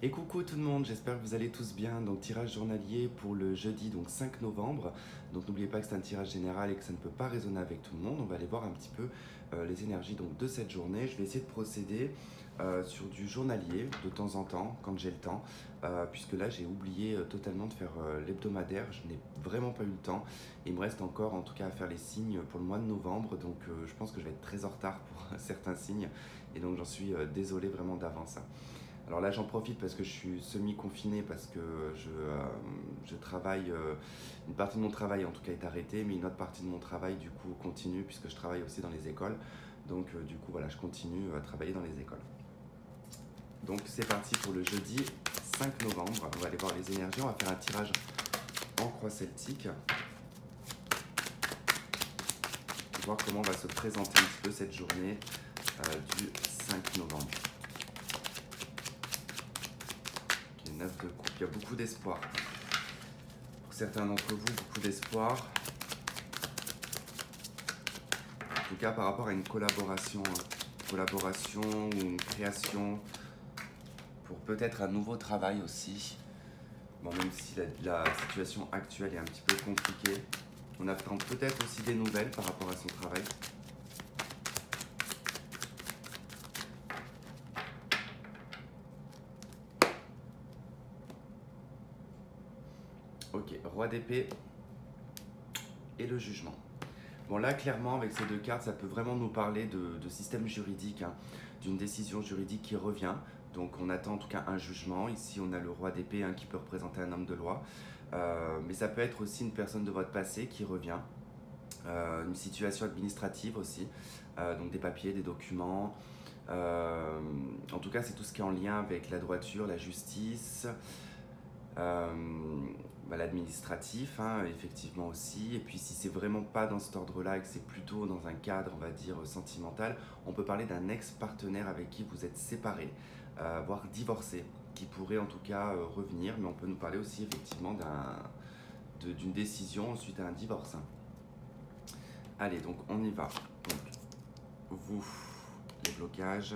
Et coucou tout le monde, j'espère que vous allez tous bien. Donc tirage journalier pour le jeudi donc 5 novembre. Donc n'oubliez pas que c'est un tirage général et que ça ne peut pas résonner avec tout le monde. On va aller voir un petit peu les énergies donc, de cette journée. Je vais essayer de procéder sur du journalier de temps en temps quand j'ai le temps. Puisque là j'ai oublié totalement de faire l'hebdomadaire. Je n'ai vraiment pas eu le temps. Il me reste encore en tout cas à faire les signes pour le mois de novembre. Donc je pense que je vais être très en retard pour certains signes. Et donc j'en suis désolé vraiment d'avance. Alors là, j'en profite parce que je suis semi-confiné, parce que je travaille, une partie de mon travail en tout cas est arrêtée, mais une autre partie de mon travail du coup continue puisque je travaille aussi dans les écoles. Donc du coup voilà, je continue à travailler dans les écoles. Donc c'est parti pour le jeudi 5 novembre. On va aller voir les énergies, on va faire un tirage en croix celtique. Voir comment va se présenter un petit peu cette journée du 5 novembre. 9 de coupe, il y a beaucoup d'espoir. Pour certains d'entre vous, beaucoup d'espoir. En tout cas, par rapport à une collaboration ou une création, pour peut-être un nouveau travail aussi. Bon, même si la situation actuelle est un petit peu compliquée, on attend peut-être aussi des nouvelles par rapport à son travail. Ok, roi d'épée et le jugement. Bon là, clairement, avec ces deux cartes, ça peut vraiment nous parler de système juridique, hein, d'une décision juridique qui revient. Donc on attend en tout cas un jugement. Ici, on a le roi d'épée qui peut représenter un homme de loi. Mais ça peut être aussi une personne de votre passé qui revient. Une situation administrative aussi. Donc des papiers, des documents. En tout cas, c'est tout ce qui est en lien avec la droiture, la justice. L'administratif, effectivement aussi. Et puis si c'est vraiment pas dans cet ordre-là et que c'est plutôt dans un cadre, on va dire, sentimental, on peut parler d'un ex-partenaire avec qui vous êtes séparés, voire divorcé, qui pourrait en tout cas revenir. Mais on peut nous parler aussi effectivement d'une décision suite à un divorce. Allez, donc on y va. Donc, vous, les blocages,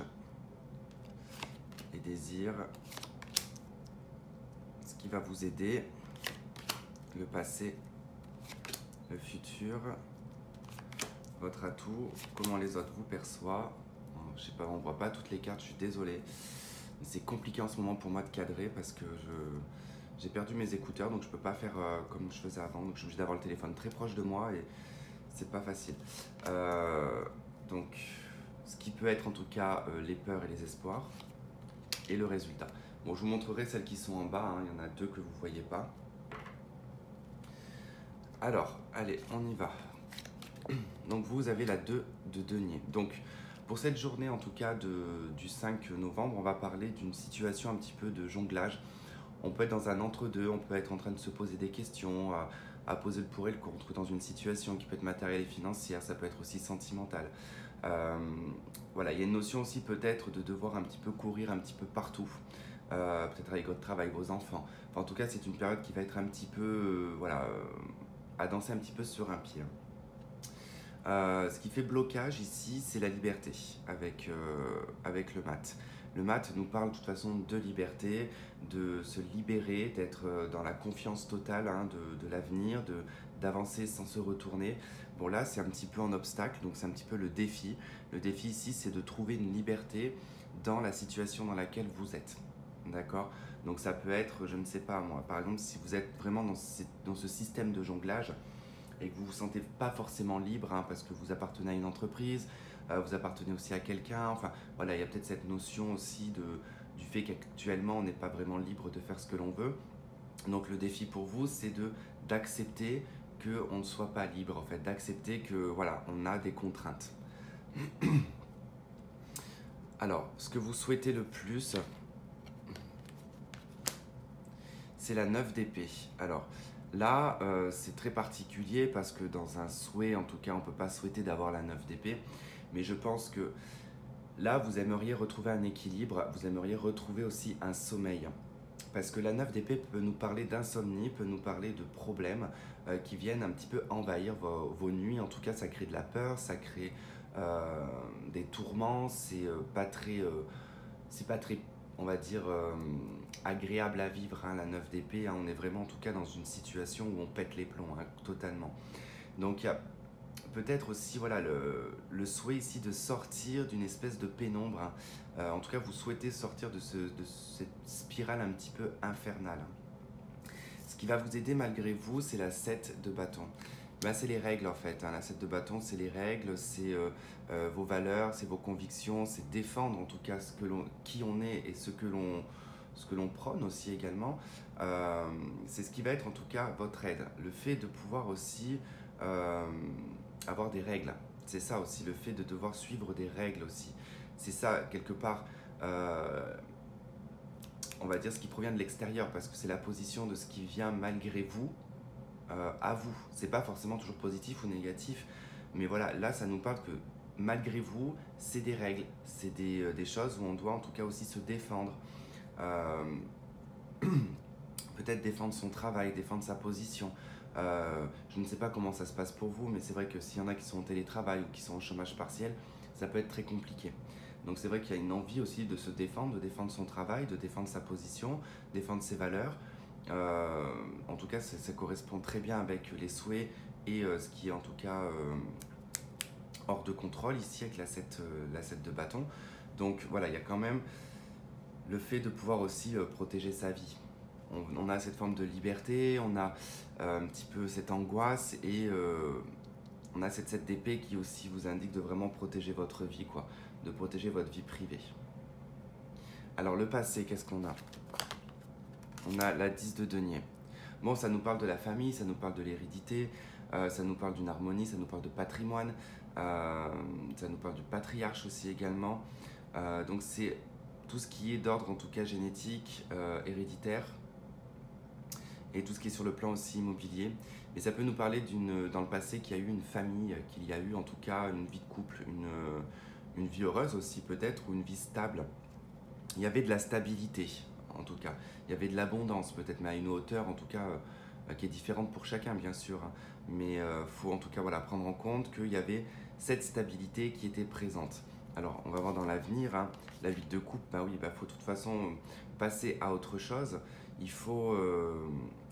les désirs, ce qui va vous aider, le passé, le futur, votre atout, comment les autres vous perçoivent. Je sais pas, on voit pas toutes les cartes, je suis désolé. C'est compliqué en ce moment pour moi de cadrer parce que j'ai perdu mes écouteurs, donc je peux pas faire comme je faisais avant. Donc je suis obligé d'avoir le téléphone très proche de moi et c'est pas facile. Donc ce qui peut être en tout cas les peurs et les espoirs et le résultat. Bon, je vous montrerai celles qui sont en bas, il y en a deux que vous voyez pas. Alors, allez, on y va. Donc vous avez la 2 de denier. Donc pour cette journée en tout cas du 5 novembre, on va parler d'une situation un petit peu de jonglage. On peut être dans un entre-deux, on peut être en train de se poser des questions, à poser le pour et le contre dans une situation qui peut être matérielle et financière, ça peut être aussi sentimentale. Voilà, il y a une notion aussi peut-être de devoir un petit peu courir un petit peu partout. Peut-être avec votre travail, vos enfants. Enfin, en tout cas, c'est une période qui va être un petit peu, à danser un petit peu sur un pied. Ce qui fait blocage ici, c'est la liberté avec le mat. Le mat nous parle de toute façon de liberté, de se libérer, d'être dans la confiance totale de l'avenir, d'avancer sans se retourner. Bon là, c'est un petit peu un obstacle, donc c'est un petit peu le défi. Le défi ici, c'est de trouver une liberté dans la situation dans laquelle vous êtes. D'accord? Donc ça peut être, je ne sais pas moi, par exemple, si vous êtes vraiment dans ce système de jonglage, et que vous ne vous sentez pas forcément libre parce que vous appartenez à une entreprise, vous appartenez aussi à quelqu'un, enfin voilà, il y a peut-être cette notion aussi du fait qu'actuellement on n'est pas vraiment libre de faire ce que l'on veut. Donc le défi pour vous, c'est d'accepter qu'on ne soit pas libre, en fait, d'accepter que voilà, on a des contraintes. Alors, ce que vous souhaitez le plus, c'est la 9 d'épée. Alors, là, c'est très particulier parce que dans un souhait, en tout cas, on ne peut pas souhaiter d'avoir la 9 d'épée. Mais je pense que là, vous aimeriez retrouver un équilibre, vous aimeriez retrouver aussi un sommeil. Parce que la 9 d'épée peut nous parler d'insomnie, peut nous parler de problèmes qui viennent un petit peu envahir vos nuits. En tout cas, ça crée de la peur, ça crée des tourments, c'est pas très on va dire, agréable à vivre, hein, la 9 d'épée. Hein, on est vraiment en tout cas dans une situation où on pète les plombs, hein, totalement. Donc il y a peut-être aussi voilà, le souhait ici de sortir d'une espèce de pénombre. Hein. En tout cas, vous souhaitez sortir de cette spirale un petit peu infernale. Ce qui va vous aider malgré vous, c'est la 7 de bâton. Ben, c'est les règles en fait. Hein. La 7 de bâton, c'est les règles, c'est vos valeurs, c'est vos convictions, c'est défendre en tout cas qui on est et ce que l'on prône aussi également. C'est ce qui va être en tout cas votre aide. Le fait de pouvoir aussi avoir des règles. C'est ça aussi, le fait de devoir suivre des règles aussi. C'est ça, quelque part, on va dire ce qui provient de l'extérieur, parce que c'est la position de ce qui vient malgré vous, à vous. C'est pas forcément toujours positif ou négatif, mais voilà, là ça nous parle que malgré vous, c'est des règles, c'est des choses où on doit en tout cas aussi se défendre. Euh, Peut-être défendre son travail, défendre sa position. Je ne sais pas comment ça se passe pour vous, mais c'est vrai que s'il y en a qui sont en télétravail ou qui sont au chômage partiel, ça peut être très compliqué. Donc c'est vrai qu'il y a une envie aussi de se défendre, de défendre son travail, de défendre sa position, défendre ses valeurs. En tout cas, ça correspond très bien avec les souhaits et ce qui est en tout cas hors de contrôle ici avec la 7 de bâton. Donc voilà, il y a quand même le fait de pouvoir aussi protéger sa vie. On a cette forme de liberté, on a un petit peu cette angoisse et on a cette 7 d'épée qui aussi vous indique de vraiment protéger votre vie, quoi, de protéger votre vie privée. Alors le passé, qu'est-ce qu'on a? On a la 10 de denier. Bon, ça nous parle de la famille, ça nous parle de l'hérédité, ça nous parle d'une harmonie, ça nous parle de patrimoine, ça nous parle du patriarche aussi également. Donc c'est tout ce qui est d'ordre en tout cas génétique, héréditaire, et tout ce qui est sur le plan aussi immobilier. Mais ça peut nous parler dans le passé qu'il y a eu une famille, qu'il y a eu en tout cas une vie de couple, une vie heureuse aussi peut-être, ou une vie stable. Il y avait de la stabilité en tout cas. Il y avait de l'abondance peut-être, mais à une hauteur en tout cas qui est différente pour chacun bien sûr. Hein. Mais il faut en tout cas voilà, prendre en compte qu'il y avait cette stabilité qui était présente. Alors on va voir dans l'avenir, hein, la vie de couple, bah oui, bah faut de toute façon passer à autre chose. Il faut.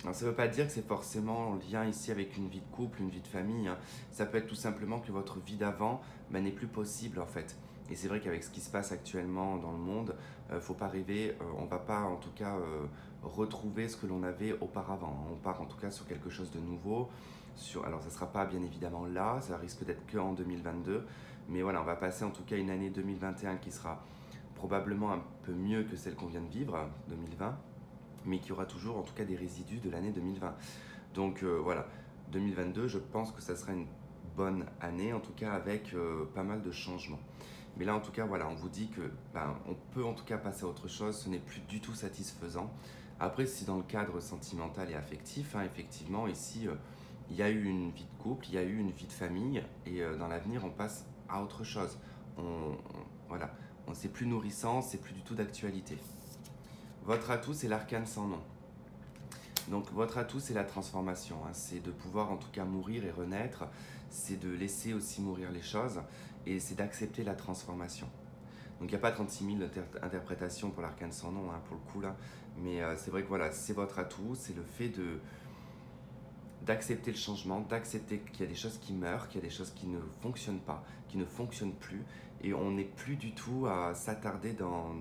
Alors ça ne veut pas dire que c'est forcément en lien ici avec une vie de couple, une vie de famille. Hein. Ça peut être tout simplement que votre vie d'avant bah, n'est plus possible en fait. Et c'est vrai qu'avec ce qui se passe actuellement dans le monde, faut pas rêver, on va pas en tout cas retrouver ce que l'on avait auparavant. On part en tout cas sur quelque chose de nouveau. Alors ça ne sera pas bien évidemment là, ça risque d'être que en 2022. Mais voilà, on va passer en tout cas une année 2021 qui sera probablement un peu mieux que celle qu'on vient de vivre, 2020, mais qui aura toujours en tout cas des résidus de l'année 2020. Donc voilà, 2022, je pense que ça sera une bonne année, en tout cas avec pas mal de changements. Mais là, en tout cas, voilà, on vous dit que on peut en tout cas passer à autre chose, ce n'est plus du tout satisfaisant. Après, si dans le cadre sentimental et affectif, hein, effectivement, ici, il y a eu une vie de couple, il y a eu une vie de famille, et dans l'avenir, on passe à autre chose. Voilà, c'est plus nourrissant, c'est plus du tout d'actualité. Votre atout, c'est l'arcane sans nom. Donc votre atout, c'est la transformation, hein. C'est de pouvoir en tout cas mourir et renaître, c'est de laisser aussi mourir les choses, et c'est d'accepter la transformation. Donc il n'y a pas 36 000 interprétations pour l'arcane sans nom, hein, pour le coup là, mais c'est vrai que voilà, c'est votre atout, c'est le fait d'accepter le changement, d'accepter qu'il y a des choses qui meurent, qu'il y a des choses qui ne fonctionnent pas, qui ne fonctionnent plus, et on n'est plus du tout à s'attarder dans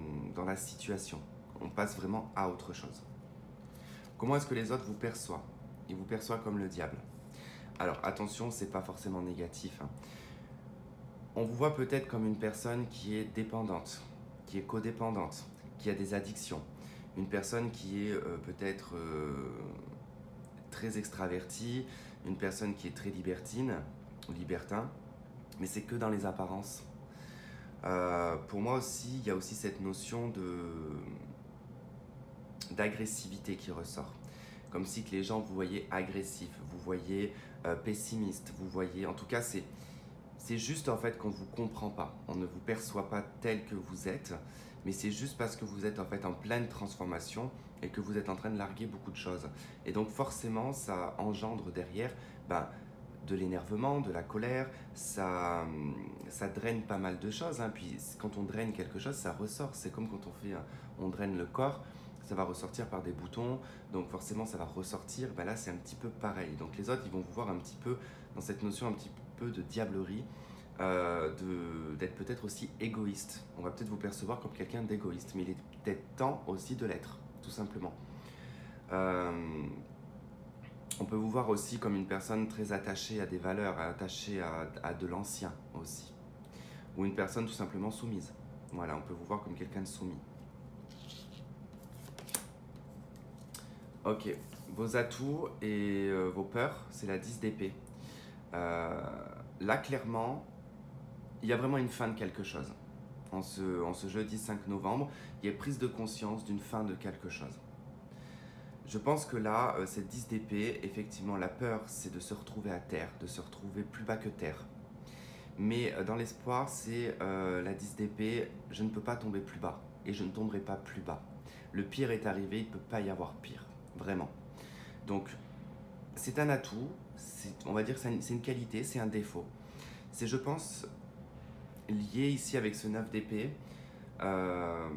la situation. On passe vraiment à autre chose. Comment est-ce que les autres vous perçoivent? Ils vous perçoivent comme le diable. Alors attention, c'est pas forcément négatif. Hein. On vous voit peut-être comme une personne qui est dépendante, qui est codépendante, qui a des addictions. Une personne qui est peut-être très extravertie, une personne qui est très libertine ou libertin, mais c'est que dans les apparences. Pour moi aussi, il y a aussi cette notion d'agressivité qui ressort. Comme si que les gens vous voyaient agressif, vous voyez pessimiste, vous voyez... En tout cas, c'est juste en fait qu'on ne vous comprend pas. On ne vous perçoit pas tel que vous êtes, mais c'est juste parce que vous êtes en fait en pleine transformation et que vous êtes en train de larguer beaucoup de choses. Et donc forcément, ça engendre derrière de l'énervement, de la colère, ça draine pas mal de choses, hein. Puis quand on draine quelque chose, ça ressort. C'est comme quand on draine le corps, ça va ressortir par des boutons, donc forcément ça va ressortir. Ben là c'est un petit peu pareil. Donc les autres ils vont vous voir un petit peu dans cette notion un petit peu de diablerie, d'être peut-être aussi égoïste. On va peut-être vous percevoir comme quelqu'un d'égoïste, mais il est peut-être temps aussi de l'être, tout simplement. On peut vous voir aussi comme une personne très attachée à des valeurs, attachée à de l'ancien aussi. Ou une personne tout simplement soumise. Voilà, on peut vous voir comme quelqu'un de soumis. Ok, vos atouts et vos peurs, c'est la 10 d'épée. Là, clairement, il y a vraiment une fin de quelque chose. En ce jeudi 5 novembre, il y a prise de conscience d'une fin de quelque chose. Je pense que là, cette 10 d'épée, effectivement, la peur, c'est de se retrouver à terre, de se retrouver plus bas que terre. Mais dans l'espoir, c'est la 10 d'épée, je ne peux pas tomber plus bas et je ne tomberai pas plus bas. Le pire est arrivé, il ne peut pas y avoir pire, vraiment. Donc, c'est un atout, on va dire que c'est une qualité, c'est un défaut. C'est, je pense, lié ici avec ce 9 d'épée, le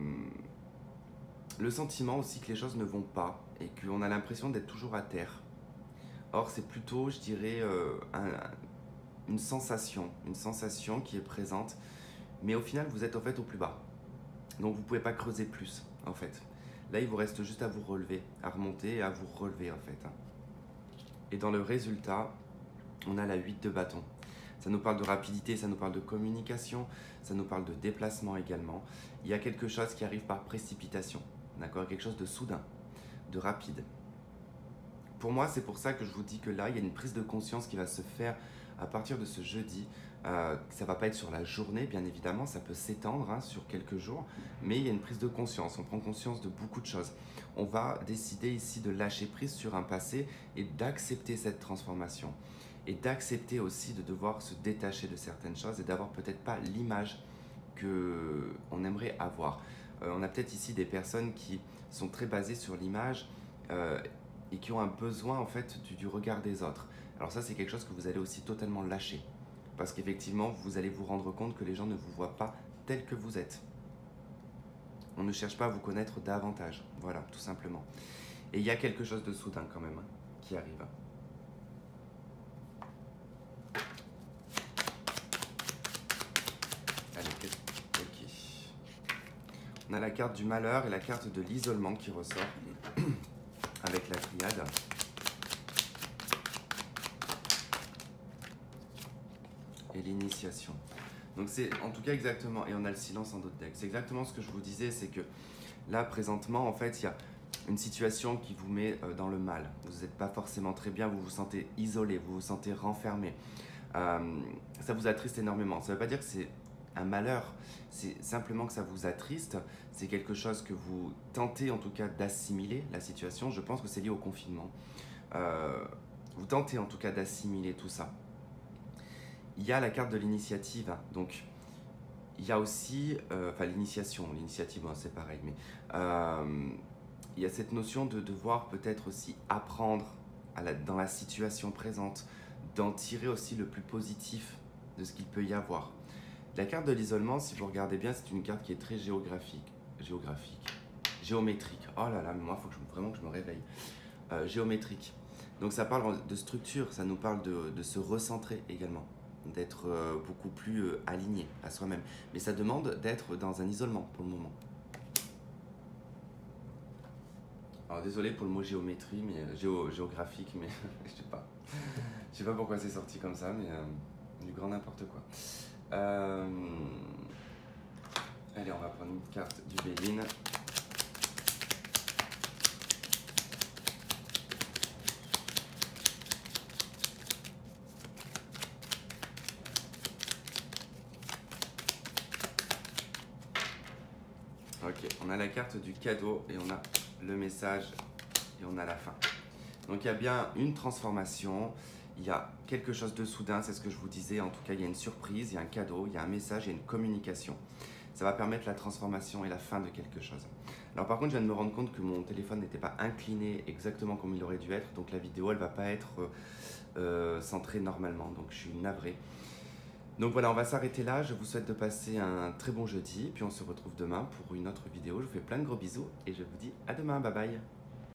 sentiment aussi que les choses ne vont pas et qu'on a l'impression d'être toujours à terre. Or, c'est plutôt, je dirais, une sensation qui est présente, mais au final, vous êtes en fait au plus bas. Donc, vous ne pouvez pas creuser plus, en fait. Là, il vous reste juste à vous relever, à remonter et à vous relever, en fait. Et dans le résultat, on a la 8 de bâton. Ça nous parle de rapidité, ça nous parle de communication, ça nous parle de déplacement également. Il y a quelque chose qui arrive par précipitation, d'accord? Quelque chose de soudain, de rapide. Pour moi, c'est pour ça que je vous dis que là, il y a une prise de conscience qui va se faire à partir de ce jeudi. Ça ne va pas être sur la journée, bien évidemment, ça peut s'étendre sur quelques jours, mais il y a une prise de conscience, on prend conscience de beaucoup de choses. On va décider ici de lâcher prise sur un passé et d'accepter cette transformation. Et d'accepter aussi de devoir se détacher de certaines choses et d'avoir peut-être pas l'image qu'on aimerait avoir. On a peut-être ici des personnes qui sont très basées sur l'image et qui ont un besoin en fait du regard des autres. Alors ça, c'est quelque chose que vous allez aussi totalement lâcher. Parce qu'effectivement, vous allez vous rendre compte que les gens ne vous voient pas tel que vous êtes. On ne cherche pas à vous connaître davantage. Voilà, tout simplement. Et il y a quelque chose de soudain quand même qui arrive. Allez, ok. On a la carte du malheur et la carte de l'isolement qui ressort avec la triade. Et l'initiation. Donc c'est en tout cas exactement, et on a le silence en d'autres decks, c'est exactement ce que je vous disais, c'est que là présentement en fait il y a une situation qui vous met dans le mal. Vous n'êtes pas forcément très bien, vous vous sentez isolé, vous vous sentez renfermé. Ça vous attriste énormément. Ça ne veut pas dire que c'est un malheur, c'est simplement que ça vous attriste, c'est quelque chose que vous tentez en tout cas d'assimiler la situation. Je pense que c'est lié au confinement. Vous tentez en tout cas d'assimiler tout ça. Il y a la carte de l'initiative, donc il y a aussi, l'initiative, bon, c'est pareil, mais il y a cette notion de devoir peut-être aussi apprendre dans la situation présente, d'en tirer aussi le plus positif de ce qu'il peut y avoir. La carte de l'isolement, si vous regardez bien, c'est une carte qui est très géométrique. Oh là là, mais moi, il faut vraiment que je me réveille. Géométrique. Donc ça parle de structure, ça nous parle de se recentrer également, d'être beaucoup plus aligné à soi-même. Mais ça demande d'être dans un isolement pour le moment. Alors désolé pour le mot géométrie, mais géographique, mais je sais pas. Je sais pas pourquoi c'est sorti comme ça, mais du grand n'importe quoi. Allez, on va prendre une carte du Béline. Ok, on a la carte du cadeau et on a le message et on a la fin. Donc il y a bien une transformation, il y a quelque chose de soudain, c'est ce que je vous disais, en tout cas il y a une surprise, il y a un cadeau, il y a un message, il y a une communication. ça va permettre la transformation et la fin de quelque chose. Alors par contre, je viens de me rendre compte que mon téléphone n'était pas incliné exactement comme il aurait dû être, donc la vidéo, elle va pas être centrée normalement, donc je suis navré. Donc voilà, on va s'arrêter là. Je vous souhaite de passer un très bon jeudi, puis on se retrouve demain pour une autre vidéo. Je vous fais plein de gros bisous et je vous dis à demain, bye bye.